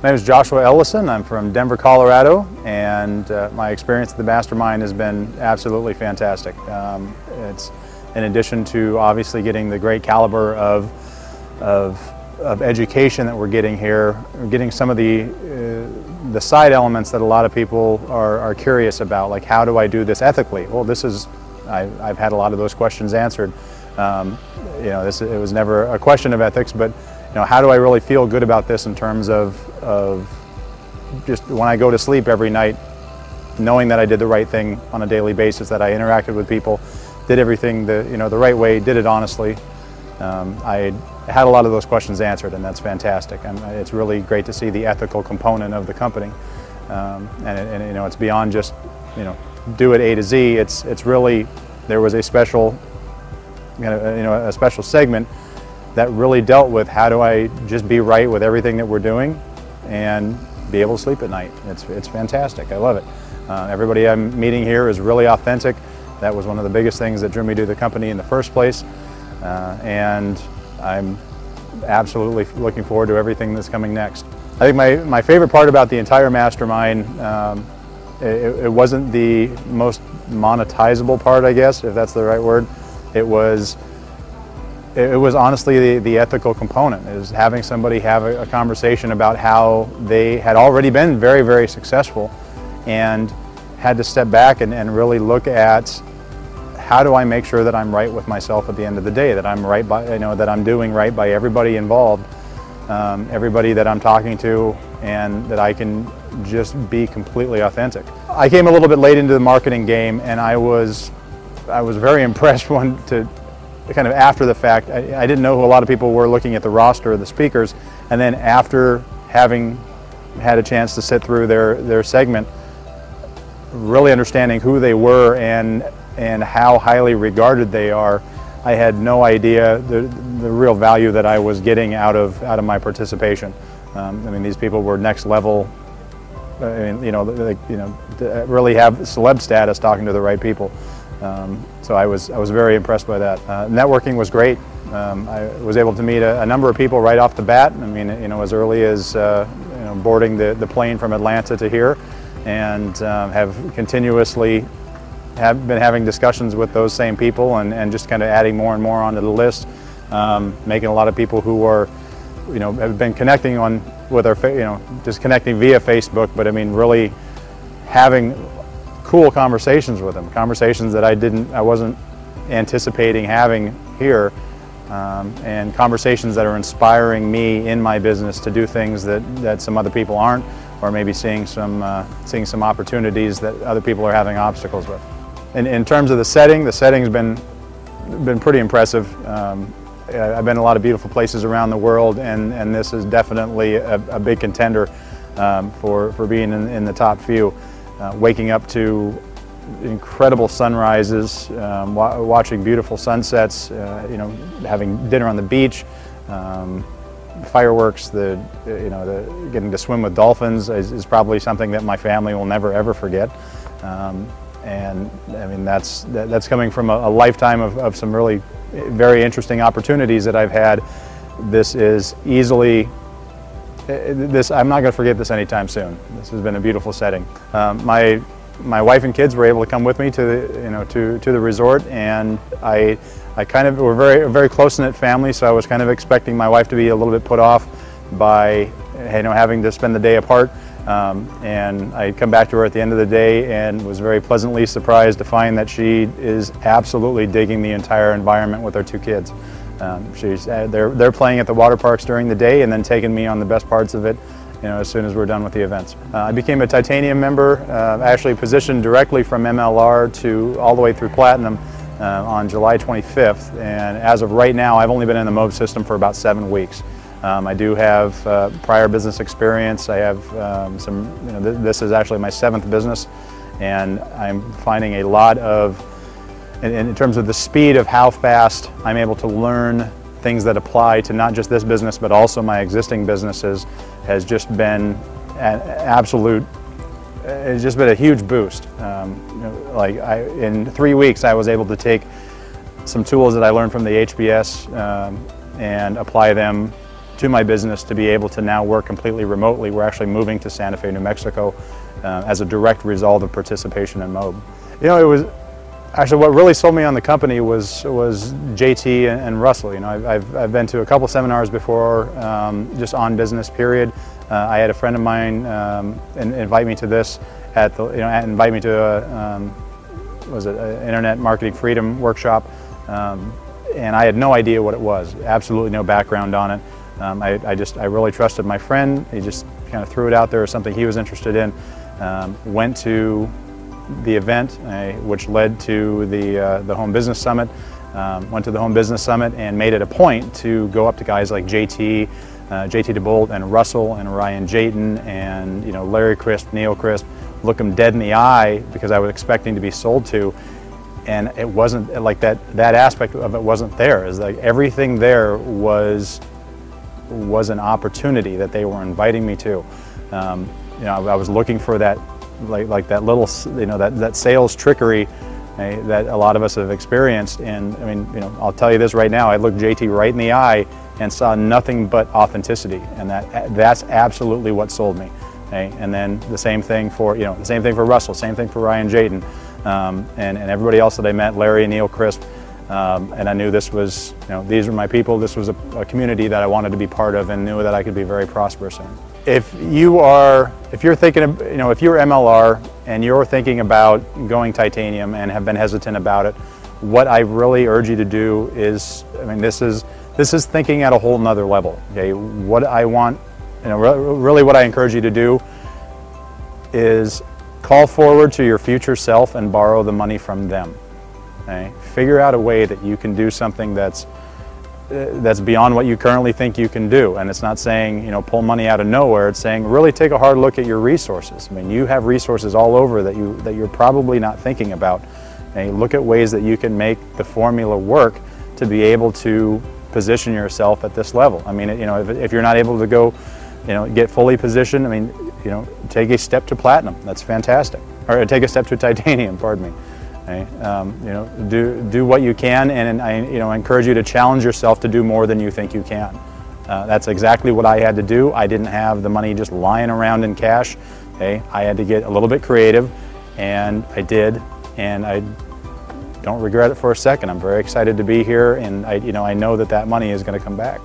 My name is Joshua Ellison. I'm from Denver, Colorado, and my experience at the Mastermind has been absolutely fantastic. It's in addition to obviously getting the great caliber of education that we're getting here, we're getting some of the side elements that a lot of people are curious about, like how do I do this ethically? Well, I've had a lot of those questions answered. It was never a question of ethics, but how do I really feel good about this in terms of just when I go to sleep every night, knowing that I did the right thing on a daily basis, that I interacted with people, did everything the right way, did it honestly. I had a lot of those questions answered, and that's fantastic. It's really great to see the ethical component of the company, and it's beyond just do it A to Z. It's really, there was a special a special segment that really dealt with how do I just be right with everything that we're doing and be able to sleep at night. It's fantastic. I love it. Everybody I'm meeting here is really authentic. That was one of the biggest things that drew me to the company in the first place, and I'm absolutely looking forward to everything that's coming next. I think my favorite part about the entire Mastermind, it wasn't the most monetizable part, I guess, if that's the right word. It was honestly the ethical component, is having somebody have a conversation about how they had already been very, very successful and had to step back and really look at how do I make sure that I'm right with myself at the end of the day, that I'm right by, that I'm doing right by everybody involved, everybody that I'm talking to, and that I can just be completely authentic. I came a little bit late into the marketing game, and I was very impressed kind of after the fact. I didn't know who a lot of people were looking at the roster of the speakers, and then after having had a chance to sit through their segment, really understanding who they were and how highly regarded they are, I had no idea the real value that I was getting out of my participation. I mean, these people were next level. I mean, really have celeb status talking to the right people. So I was very impressed by that. Networking was great. I was able to meet a number of people right off the bat. I mean, as early as boarding the plane from Atlanta to here, and have continuously been having discussions with those same people, and just kind of adding more and more onto the list, making a lot of people who are, have been connecting with our, just connecting via Facebook, but I mean really having cool conversations with them, conversations that I wasn't anticipating having here, and conversations that are inspiring me in my business to do things that some other people aren't, or maybe seeing some opportunities that other people are having obstacles with. In terms of the setting's been pretty impressive. I've been in a lot of beautiful places around the world, and this is definitely a big contender for being in the top few. Waking up to incredible sunrises, watching beautiful sunsets, having dinner on the beach, fireworks, getting to swim with dolphins is probably something that my family will never ever forget. And I mean, that's coming from a lifetime of some really very interesting opportunities that I've had. This is easily, I'm not going to forget this anytime soon. This has been a beautiful setting. My wife and kids were able to come with me to the resort, and I kind of, we're a very close-knit family, so I was kind of expecting my wife to be a little bit put off by having to spend the day apart. And I come back to her at the end of the day and was very pleasantly surprised to find that she is absolutely digging the entire environment with her two kids. They're playing at the water parks during the day and then taking me on the best parts of it as soon as we're done with the events. I became a Titanium member, actually positioned directly from MLR to all the way through Platinum on July 25th, and as of right now I've only been in the MOBE system for about 7 weeks. I do have prior business experience. I have this is actually my 7th business, and I'm finding a lot of, in terms of the speed of how fast I'm able to learn things that apply to not just this business but also my existing businesses, has just been an absolute, it's just been a huge boost. In 3 weeks I was able to take some tools that I learned from the HBS and apply them to my business to be able to now work completely remotely. We're actually moving to Santa Fe, New Mexico as a direct result of participation in MOBE. You know, it was actually what really sold me on the company was JT and Russell. You know, I've been to a couple seminars before, just on business period. I had a friend of mine invite me to this invite me to an Internet Marketing Freedom workshop, and I had no idea what it was. Absolutely no background on it. I really trusted my friend. He just kind of threw it out there as something he was interested in. Went to the event, which led to the Home Business Summit. Went to the Home Business Summit and made it a point to go up to guys like JT DeBolt and Russell and Ryan Jayton and Larry Crisp, Neil Crisp, look them dead in the eye because I was expecting to be sold to, and it wasn't like that. That aspect of it wasn't there. It's like everything there was an opportunity that they were inviting me to. I was looking for that, like that little, that sales trickery that a lot of us have experienced. And I mean, I'll tell you this right now, I looked JT right in the eye and saw nothing but authenticity, and that's absolutely what sold me. And then the same thing for Russell, same thing for Ryan Jayton, and everybody else that I met, Larry and Neil Crisp. And I knew this was, these were my people. This was a community that I wanted to be part of, and knew that I could be very prosperous in. If you're thinking of, if you're MLR and you're thinking about going titanium and have been hesitant about it, what I really urge you to do is, this is thinking at a whole nother level. Okay, what I want, really what I encourage you to do is call forward to your future self and borrow the money from them. Okay? Figure out a way that you can do something that's beyond what you currently think you can do. And it's not saying, pull money out of nowhere. It's saying really take a hard look at your resources. You have resources all over that you're probably not thinking about. Okay? Look at ways that you can make the formula work to be able to position yourself at this level. If you're not able to go, get fully positioned, take a step to platinum. That's fantastic. Or take a step to titanium, pardon me. Okay? Do what you can, and I encourage you to challenge yourself to do more than you think you can. That's exactly what I had to do. I didn't have the money just lying around in cash. Okay? I had to get a little bit creative, and I did, and I don't regret it for a second. I'm very excited to be here, and I know that money is going to come back.